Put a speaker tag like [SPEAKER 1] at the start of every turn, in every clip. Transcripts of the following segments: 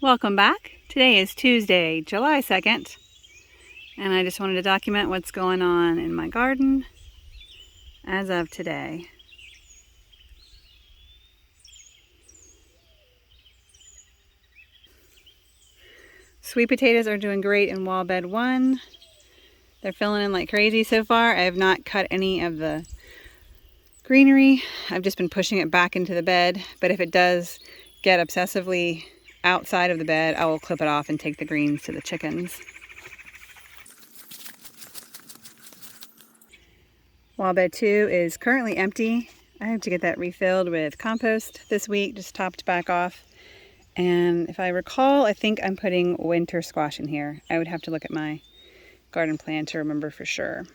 [SPEAKER 1] Welcome back. Today is Tuesday, July 2nd, and I just wanted to document what's going on in my garden as of today. Sweet potatoes are doing great in wall bed 1. They're filling in like crazy so far. I have not cut any of the greenery. I've just been pushing it back into the bed, but if it does get obsessively outside of the bed, I will clip it off and take the greens to the chickens. Wall bed 2 is currently empty. I have to get that refilled with compost this week, just topped back off. And if I recall, I think I'm putting winter squash in here. I would have to look at my garden plan to remember for sure.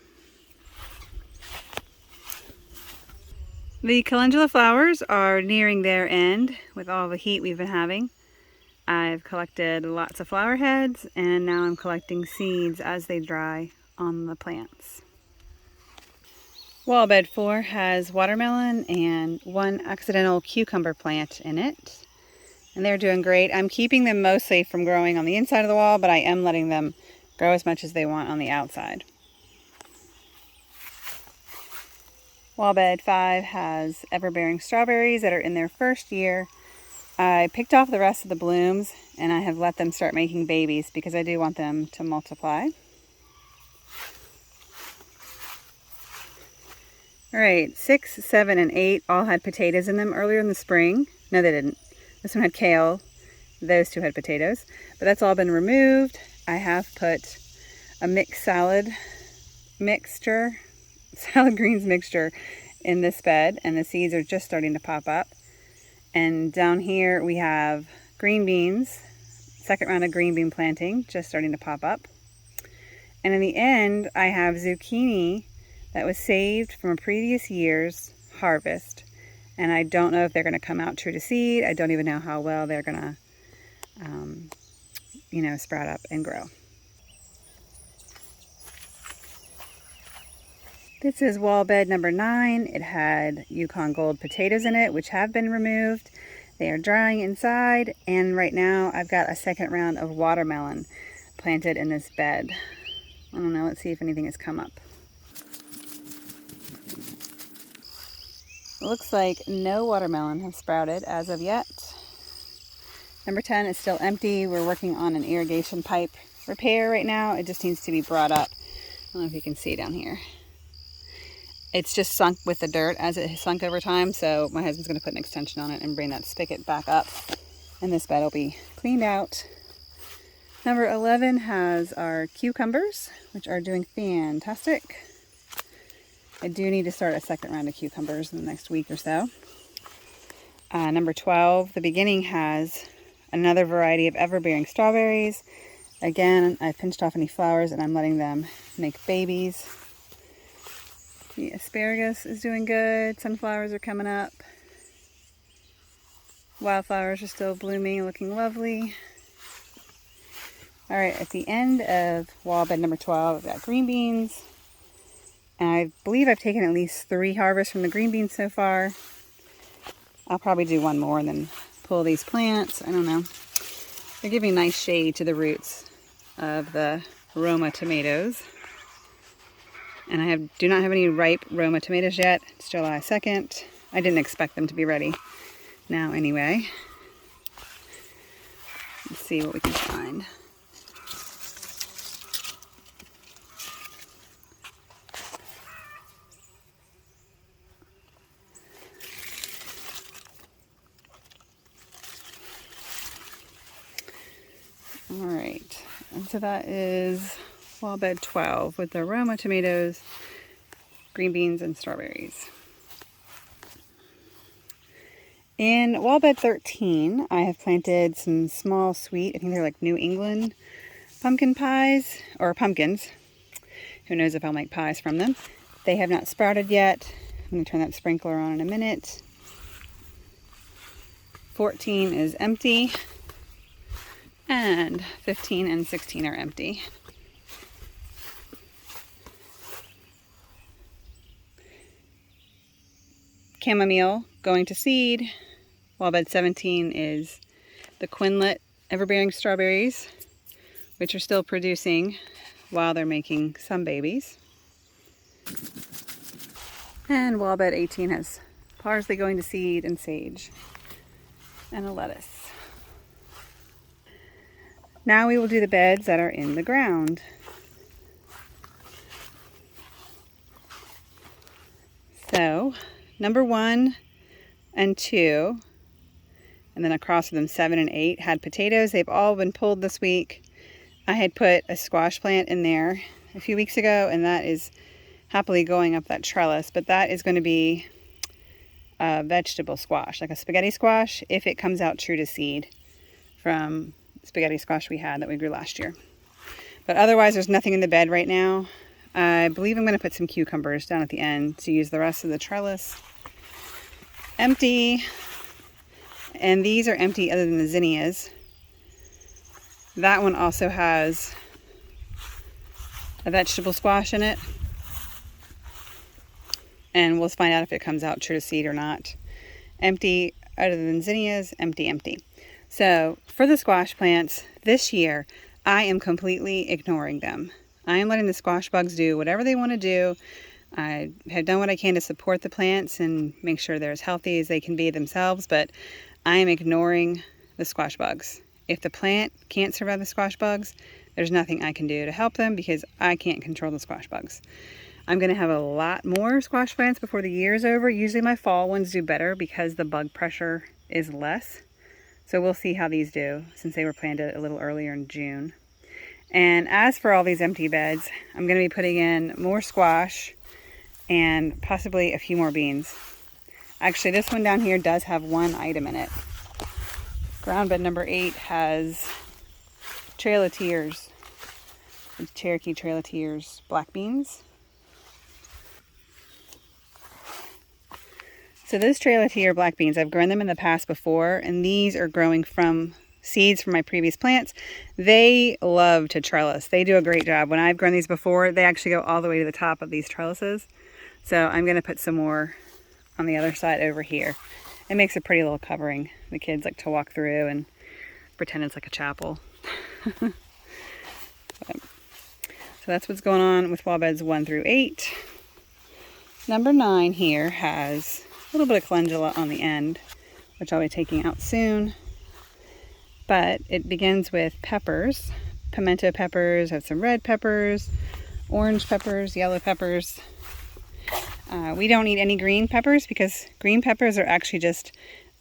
[SPEAKER 1] The calendula flowers are nearing their end with all the heat we've been having. I've collected lots of flower heads, and now I'm collecting seeds as they dry on the plants. Wall bed 4 has watermelon and one accidental cucumber plant in it, and they're doing great. I'm keeping them mostly from growing on the inside of the wall, but I am letting them grow as much as they want on the outside. Wall bed 5 has ever-bearing strawberries that are in their first year. I picked off the rest of the blooms, and I have let them start making babies because I do want them to multiply. All right, 6, 7, and 8 all had potatoes in them earlier in the spring. No, they didn't. This one had kale. Those two had potatoes, but that's all been removed. I have put a mixed salad greens mixture in this bed, and the seeds are just starting to pop up. And down here we have green beans, second round of green bean planting, just starting to pop up. And in the end, I have zucchini that was saved from a previous year's harvest. And I don't know if they're going to come out true to seed. I don't even know how well they're going to, sprout up and grow. This is wall bed number 9. It had Yukon Gold potatoes in it, which have been removed. They are drying inside, and right now I've got a second round of watermelon planted in this bed. I don't know, let's see if anything has come up. It looks like no watermelon have sprouted as of yet. Number 10 is still empty. We're working on an irrigation pipe repair right now. It just needs to be brought up. I don't know if you can see down here. It's just sunk with the dirt as it has sunk over time, so my husband's going to put an extension on it and bring that spigot back up, and this bed will be cleaned out. Number 11 has our cucumbers, which are doing fantastic. I do need to start a second round of cucumbers in the next week or so. Number 12, the beginning, has another variety of ever-bearing strawberries. Again, I pinched off any flowers and I'm letting them make babies. The asparagus is doing good. Sunflowers are coming up. Wildflowers are still blooming, looking lovely. All right, at the end of wall bed number 12, I've got green beans. And I believe I've taken at least 3 harvests from the green beans so far. I'll probably do one more and then pull these plants. I don't know. They're giving nice shade to the roots of the Roma tomatoes. And I do not have any ripe Roma tomatoes yet. It's July 2nd. I didn't expect them to be ready now anyway. Let's see what we can find. All right, and so that is wall bed 12 with the Roma tomatoes, green beans, and strawberries. In wall bed 13, I have planted some small sweet, I think they're like New England pumpkin pies, or pumpkins. Who knows if I'll make pies from them. They have not sprouted yet. I'm going to turn that sprinkler on in a minute. 14 is empty, and 15 and 16 are empty. Chamomile going to seed. Wall bed 17 is the quinlet Everbearing strawberries, which are still producing while they're making some babies. And Wallbed 18 has parsley going to seed and sage and a lettuce. Now we will do the beds that are in the ground. So, number 1 and 2, and then across from them 7 and 8 had potatoes. They've all been pulled this week. I had put a squash plant in there a few weeks ago, and that is happily going up that trellis, but that is going to be a vegetable squash, like a spaghetti squash, if it comes out true to seed from spaghetti squash we had that we grew last year. But otherwise, there's nothing in the bed right now. I believe I'm going to put some cucumbers down at the end to use the rest of the trellis. Empty. And these are empty other than the zinnias. That one also has a vegetable squash in it. And we'll find out if it comes out true to seed or not. Empty other than zinnias, empty, empty. So for the squash plants, this year, I am completely ignoring them. I am letting the squash bugs do whatever they want to do. I have done what I can to support the plants and make sure they're as healthy as they can be themselves, but I am ignoring the squash bugs. If the plant can't survive the squash bugs, there's nothing I can do to help them because I can't control the squash bugs. I'm going to have a lot more squash plants before the year is over. Usually my fall ones do better because the bug pressure is less. So we'll see how these do since they were planted a little earlier in June. And as for all these empty beds, I'm going to be putting in more squash and possibly a few more beans. Actually, this one down here does have one item in it. Ground bed number 8 has Trail of Tears, Cherokee Trail of Tears black beans. So those Trail of Tears black beans, I've grown them in the past before, and these are growing from seeds from my previous plants. They love to trellis. They do a great job. When I've grown these before, they actually go all the way to the top of these trellises. So I'm going to put some more on the other side over here. It makes a pretty little covering. The kids like to walk through and pretend it's like a chapel. So that's what's going on with wall beds 1 through 8. Number 9 here has a little bit of calendula on the end, which I'll be taking out soon. But it begins with peppers, pimento peppers, have some red peppers, orange peppers, yellow peppers. We don't need any green peppers because green peppers are actually just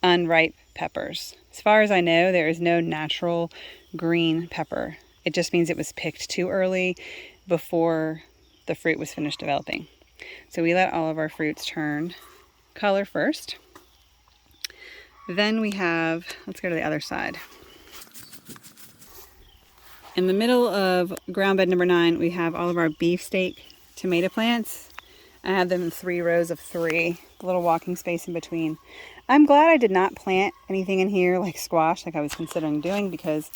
[SPEAKER 1] unripe peppers. As far as I know, there is no natural green pepper. It just means it was picked too early before the fruit was finished developing. So we let all of our fruits turn color first. Then we have, let's go to the other side. In the middle of ground bed number 9, we have all of our beefsteak tomato plants. I have them in 3 rows of 3, a little walking space in between. I'm glad I did not plant anything in here like squash like I was considering doing because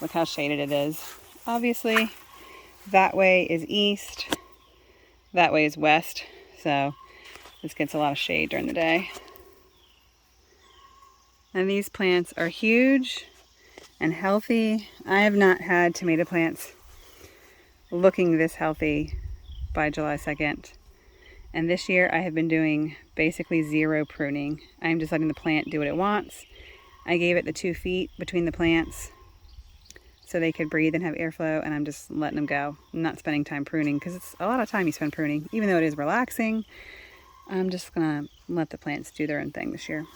[SPEAKER 1] look how shaded it is. Obviously, that way is east, that way is west, so this gets a lot of shade during the day. And these plants are huge and healthy. I have not had tomato plants looking this healthy by July 2nd. And this year I have been doing basically 0 pruning. I'm just letting the plant do what it wants. I gave it the 2 feet between the plants so they could breathe and have airflow, and I'm just letting them go. I'm not spending time pruning because it's a lot of time you spend pruning. Even though it is relaxing, I'm just gonna let the plants do their own thing this year.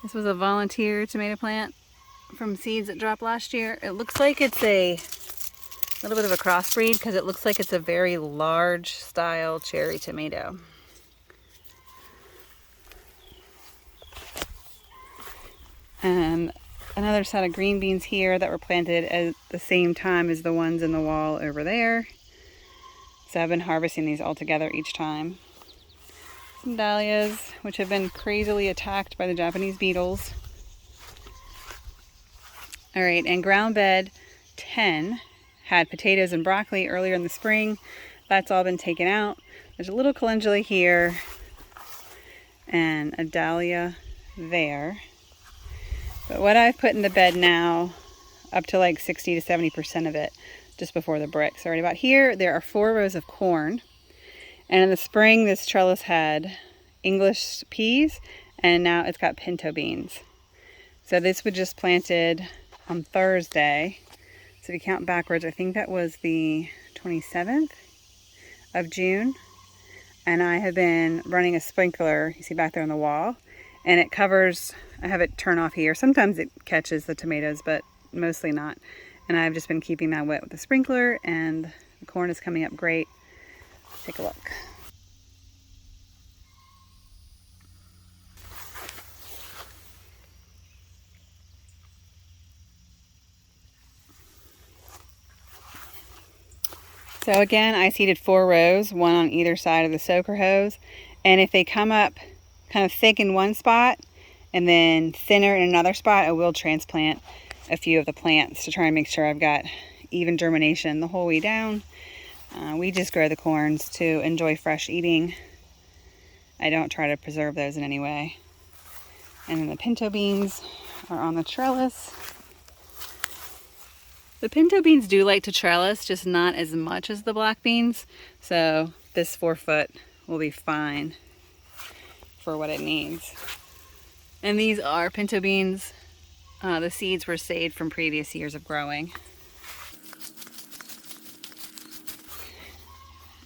[SPEAKER 1] This was a volunteer tomato plant from seeds that dropped last year. It looks like it's a little bit of a crossbreed because it looks like it's a very large style cherry tomato. And another set of green beans here that were planted at the same time as the ones in the wall over there. So I've been harvesting these all together each time. Some dahlias, which have been crazily attacked by the Japanese beetles. All right, and ground bed 10 had potatoes and broccoli earlier in the spring. That's all been taken out. There's a little calendula here. and a dahlia there. But what I've put in the bed now, up to like 60 to 70% of it, just before the bricks. So right about here, there are 4 rows of corn. And in the spring, this trellis had English peas, and now it's got pinto beans. So this was just planted on Thursday. So if you count backwards, I think that was the 27th of June. And I have been running a sprinkler, you see back there on the wall, and it covers, I have it turn off here. Sometimes it catches the tomatoes, but mostly not. And I've just been keeping that wet with the sprinkler, and the corn is coming up great. Take a look. So again, I seeded 4 rows, 1 on either side of the soaker hose. And if they come up kind of thick in one spot and then thinner in another spot, I will transplant a few of the plants to try and make sure I've got even germination the whole way down. We just grow the corns to enjoy fresh eating. I don't try to preserve those in any way. And then the pinto beans are on the trellis. The pinto beans do like to trellis, just not as much as the black beans. So this 4 foot will be fine for what it needs. And these are pinto beans. The seeds were saved from previous years of growing.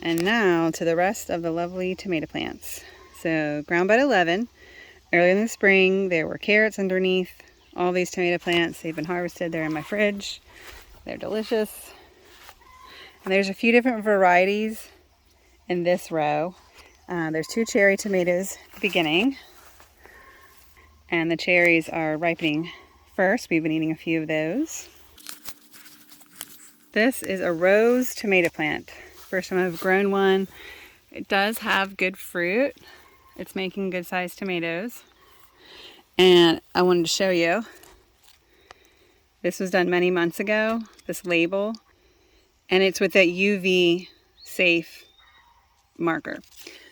[SPEAKER 1] And now to the rest of the lovely tomato plants. So ground bed 11. Earlier in the spring, there were carrots underneath all these tomato plants. They've been harvested. They're in my fridge. They're delicious. And there's a few different varieties in this row. There's 2 cherry tomatoes at the beginning. And the cherries are ripening first. We've been eating a few of those. This is a rose tomato plant. First time I've grown one. It does have good fruit. It's making good sized tomatoes. And I wanted to show you. This was done many months ago, this label. And it's with that UV safe marker.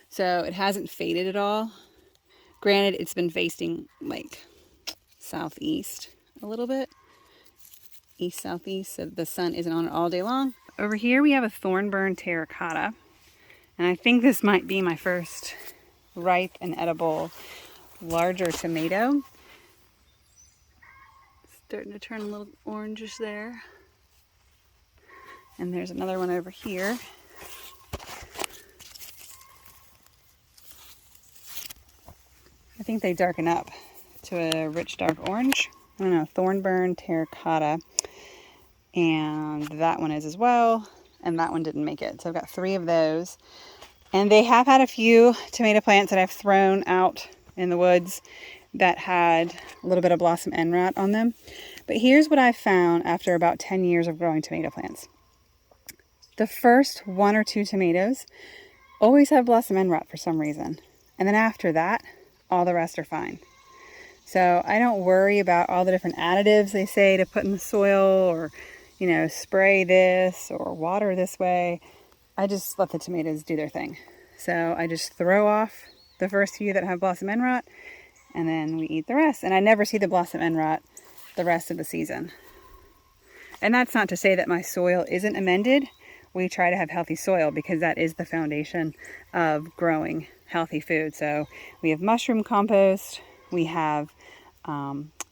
[SPEAKER 1] So it hasn't faded at all. Granted, it's been facing like southeast a little bit. East southeast, so the sun isn't on it all day long. Over here we have a Thornburn terracotta. And I think this might be my first ripe and edible larger tomato. Starting to turn a little orangish there. And there's another one over here. I think they darken up to a rich dark orange. I don't know, Thornburn terracotta. And that one is as well. And that one didn't make it. So I've got 3 of those. And they have had a few tomato plants that I've thrown out in the woods that had a little bit of blossom end rot on them. But here's what I found after about 10 years of growing tomato plants. The first 1 or 2 tomatoes always have blossom end rot for some reason. And then after that, all the rest are fine. So I don't worry about all the different additives they say to put in the soil, or, you know, spray this or water this way. I just let the tomatoes do their thing. So I just throw off the first few that have blossom end rot, and then we eat the rest. And I never see the blossom end rot the rest of the season. And that's not to say that my soil isn't amended. We try to have healthy soil because that is the foundation of growing healthy food. So we have mushroom compost. We have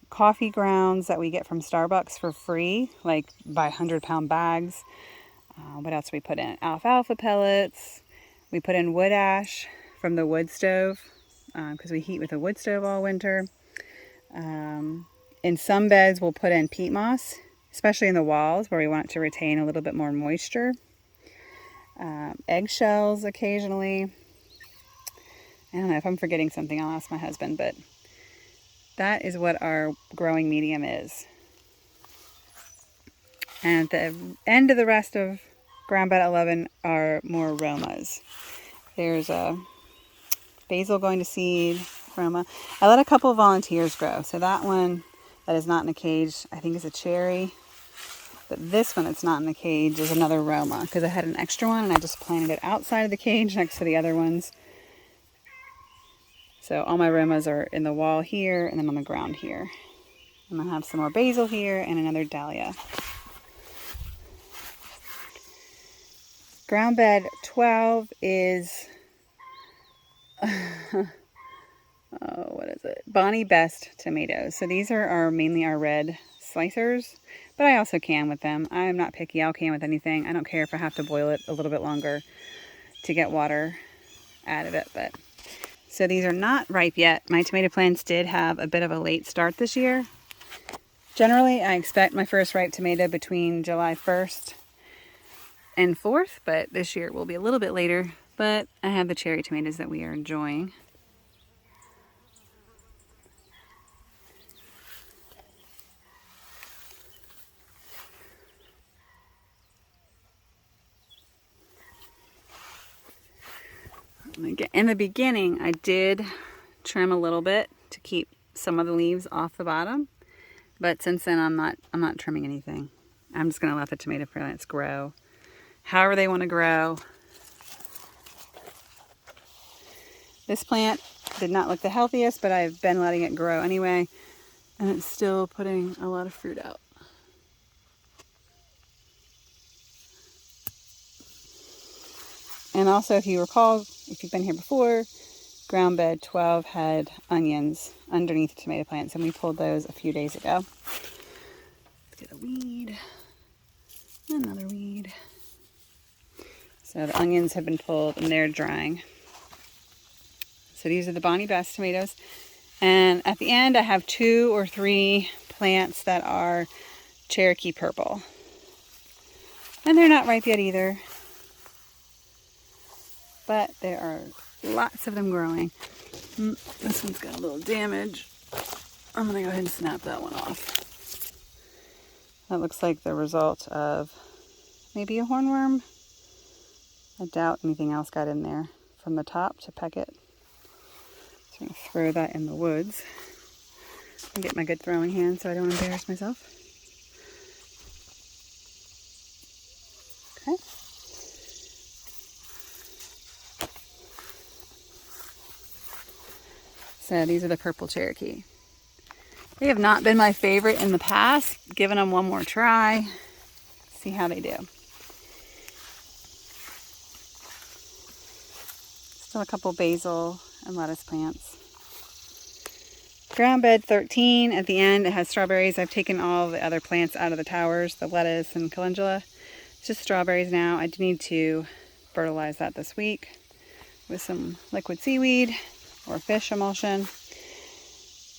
[SPEAKER 1] coffee grounds that we get from Starbucks for free, like by 100-pound bags. What else do we put in? Alfalfa pellets. We put in wood ash from the wood stove because we heat with a wood stove all winter. In some beds, we'll put in peat moss, especially in the walls where we want it to retain a little bit more moisture. Eggshells occasionally. I don't know if I'm forgetting something. I'll ask my husband, but that is what our growing medium is. And at the end of the rest of ground bed 11 are more aromas. There's a basil going to seed, aroma. I let a couple of volunteers grow. So that one that is not in a cage, I think is a cherry. But this one that's not in the cage is another Roma, because I had an extra one and I just planted it outside of the cage next to the other ones. So all my aromas are in the wall here and then on the ground here. I'm gonna have some more basil here and another dahlia. Ground bed 12 is, what is it? Bonnie Best tomatoes. So these are mainly our red slicers, but I also can with them. I'm not picky. I'll can with anything. I don't care if I have to boil it a little bit longer to get water out of it. But so these are not ripe yet. My tomato plants did have a bit of a late start this year. Generally, I expect my first ripe tomato between July 1st and 4th, but this year it will be a little bit later. But I have the cherry tomatoes that we are enjoying. In the beginning, I did trim a little bit to keep some of the leaves off the bottom, but since then I'm not trimming anything. I'm just going to let the tomato plants grow however they want to grow. This plant did not look the healthiest, but I've been letting it grow anyway, and it's still putting a lot of fruit out. And also, if you recall, if you've been here before, ground bed 12 had onions underneath the tomato plants, and we pulled those a few days ago. Let's get a weed, another weed. So the onions have been pulled and they're drying. So these are the Bonnie Best tomatoes. And at the end, I have 2 or 3 plants that are Cherokee Purple. And they're not ripe yet either. But there are lots of them growing. This one's got a little damage. I'm going to go ahead and snap that one off. That looks like the result of maybe a hornworm. I doubt anything else got in there from the top to peck it. So I'm going to throw that in the woods and get my good throwing hand so I don't embarrass myself. Okay. So these are the purple Cherokee. They have not been my favorite in the past. Giving them one more try. See how they do. Still a couple basil and lettuce plants. Ground bed 13 at the end, it has strawberries. I've taken all the other plants out of the towers, the lettuce and calendula. It's just strawberries now. I do need to fertilize that this week with some liquid seaweed or fish emulsion.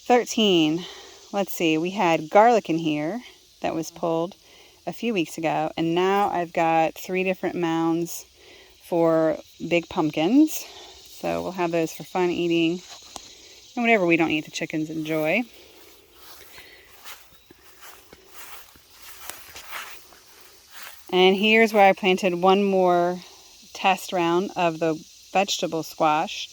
[SPEAKER 1] 13, let's see, we had garlic in here that was pulled a few weeks ago, and now I've got 3 different mounds for big pumpkins. So we'll have those for fun eating and whatever we don't eat, the chickens enjoy. And here's where I planted one more test round of the vegetable squash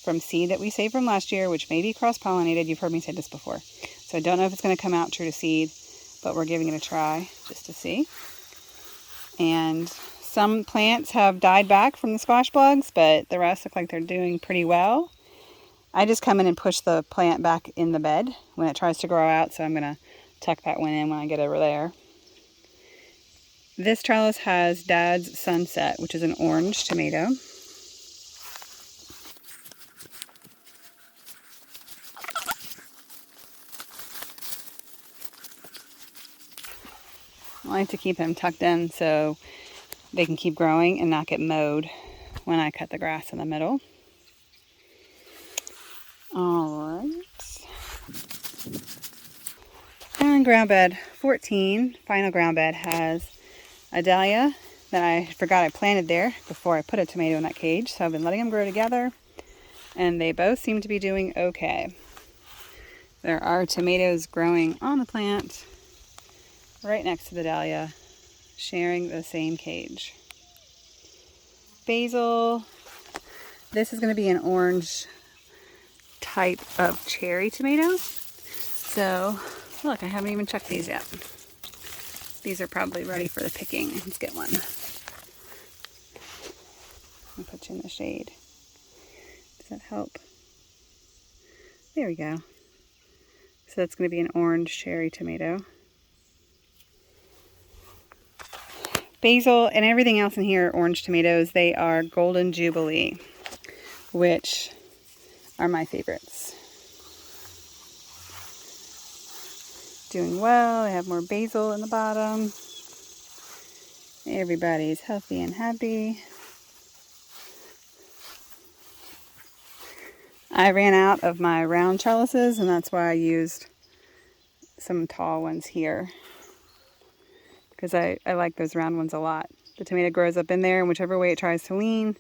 [SPEAKER 1] from seed that we saved from last year, which may be cross-pollinated. You've heard me say this before. So I don't know if it's going to come out true to seed, but we're giving it a try just to see. And some plants have died back from the squash bugs, but the rest look like they're doing pretty well. I just come in and push the plant back in the bed when it tries to grow out, so I'm going to tuck that one in when I get over there. This trellis has Dad's Sunset, which is an orange tomato. I like to keep them tucked in so they can keep growing and not get mowed when I cut the grass in the middle. Alright. And ground bed 14, final ground bed, has a dahlia that I forgot I planted there before I put a tomato in that cage. So I've been letting them grow together, and they both seem to be doing okay. There are tomatoes growing on the plant right next to the dahlia, sharing the same cage. Basil. This is going to be an orange type of cherry tomato. So, look, I haven't even checked these yet. These are probably ready for the picking. Let's get one. I'll put you in the shade. Does that help? There we go. So that's going to be an orange cherry tomato. Basil and everything else in here are orange tomatoes. They are Golden Jubilee, which are my favorites. Doing well. I have more basil in the bottom. Everybody's healthy and happy. I ran out of my round trellises, and that's why I used some tall ones here, because I like those round ones a lot. The tomato grows up in there, and whichever way it tries to lean,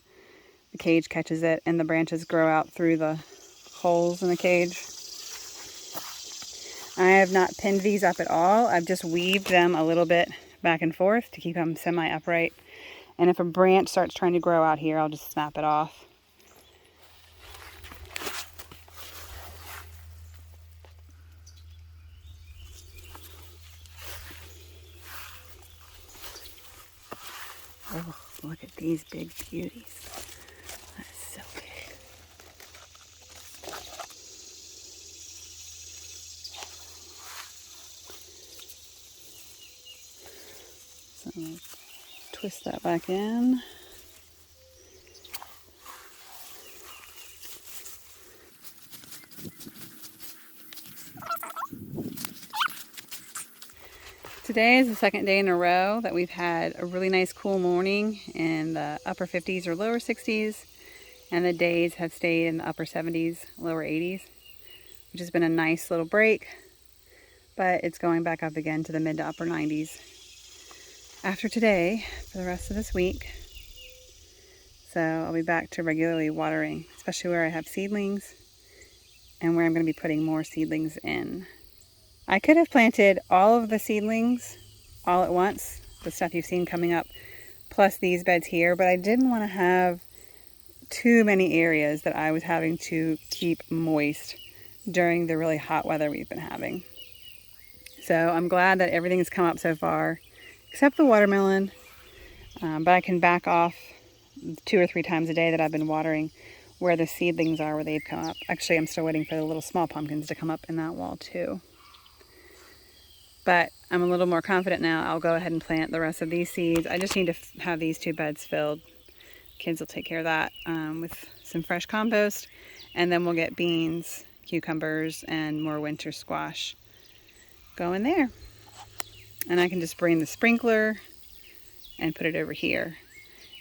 [SPEAKER 1] the cage catches it, and the branches grow out through the holes in the cage. I have not pinned these up at all. I've just weaved them a little bit back and forth to keep them semi-upright. And if a branch starts trying to grow out here, I'll just snap it off. Oh, look at these big beauties. That is so big. So I'm going to twist that back in. Today is the second day in a row that we've had a really nice cool morning in the upper 50s or lower 60s, and the days have stayed in the upper 70s, lower 80s, which has been a nice little break, but it's going back up again to the mid to upper 90s after today for the rest of this week. So I'll be back to regularly watering, especially where I have seedlings and where I'm going to be putting more seedlings in. I could have planted all of the seedlings all at once, the stuff you've seen coming up, plus these beds here, but I didn't want to have too many areas that I was having to keep moist during the really hot weather we've been having. So I'm glad that everything has come up so far, except the watermelon, but I can back off 2 or 3 times a day that I've been watering where the seedlings are, where they've come up. Actually, I'm still waiting for the little small pumpkins to come up in that wall too. But I'm a little more confident now. I'll go ahead and plant the rest of these seeds. I just need to have these 2 beds filled. Kids will take care of that with some fresh compost. And then we'll get beans, cucumbers, and more winter squash going there. And I can just bring the sprinkler and put it over here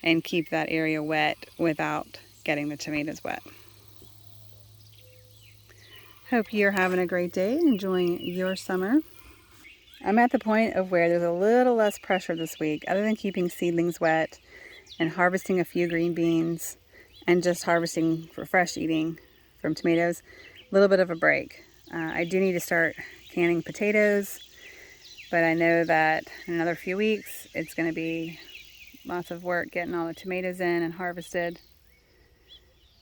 [SPEAKER 1] and keep that area wet without getting the tomatoes wet. Hope you're having a great day, enjoying your summer. I'm at the point of where there's a little less pressure this week, other than keeping seedlings wet and harvesting a few green beans and just harvesting for fresh eating from tomatoes. A little bit of a break. I do need to start canning potatoes, but I know that in another few weeks it's going to be lots of work getting all the tomatoes in and harvested.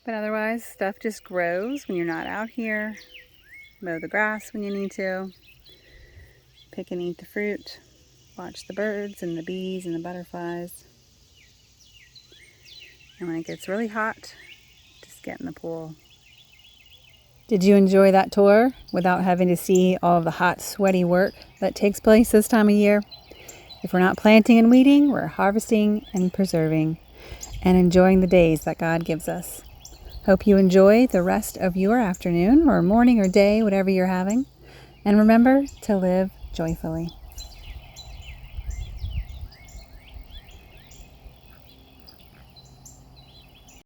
[SPEAKER 1] But otherwise, stuff just grows when you're not out here. Mow the grass when you need to. Pick and eat the fruit, watch the birds and the bees and the butterflies. And when it gets really hot, just get in the pool. Did you enjoy that tour without having to see all of the hot, sweaty work that takes place this time of year? If we're not planting and weeding, we're harvesting and preserving and enjoying the days that God gives us. Hope you enjoy the rest of your afternoon or morning or day, whatever you're having. And remember to live joyfully.